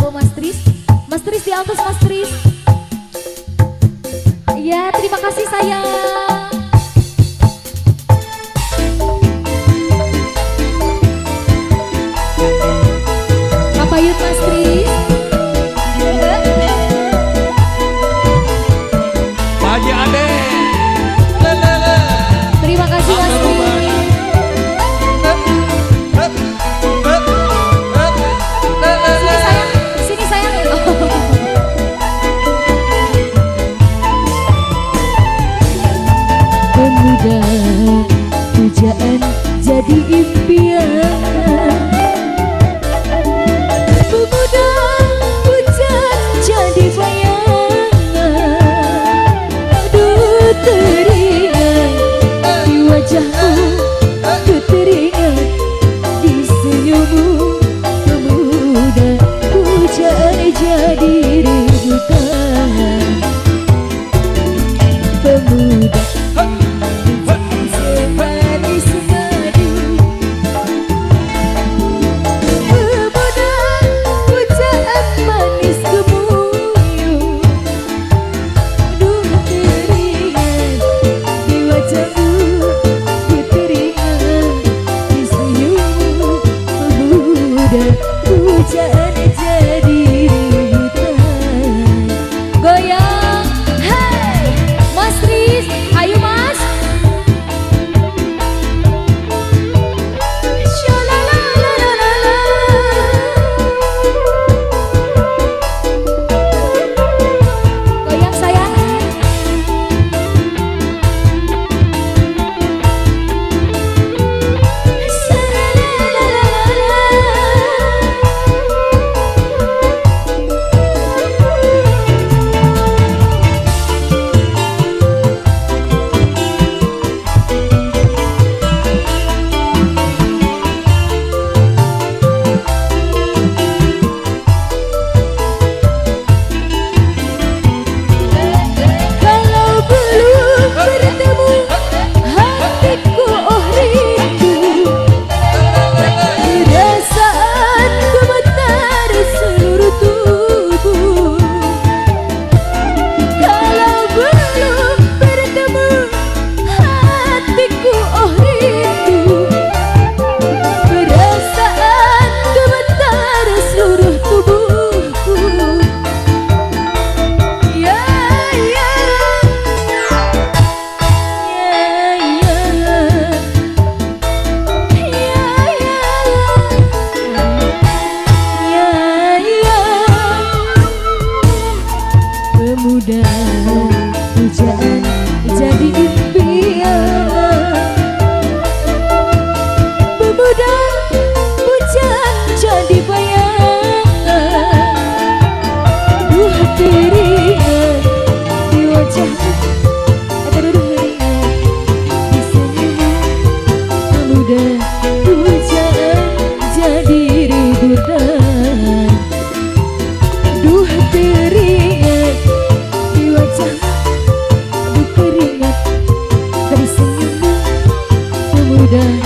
untuk Mas Tris di altus Mas Tris. Ya, terima kasih sayang. Papayut Mas Tris. Haji Ade. Terima kasih Mas Tris. Sini sayang. Pemuda pujaan jadi impian, pemuda pujaan jadi bayangan. Aduh teringat di wajahmu, aduh teringat di senyummu. Pemuda pujaan jadi rebutan, pemuda pujaan jadi rebutan. Goyang. Hey, Mas Tris, ayo Mas. Shalalalalala. Goyang sayang. Kalau belum bertemu hatiku oh rindu, perasaan gemetar seluruh tubuh. Kalau belum bertemu hatiku oh rindu, perasaan gemetar seluruh tubuhku. Ya ya pemuda pujaan jadi impian, pemuda pujaan jadi bayangan. Duh teringat di wajahmu, aduh teringat di senyummu. Pemuda pujaan jadi rebutan. Duh teringat di wajahmu, aduh teringat dari senyummu. Pemuda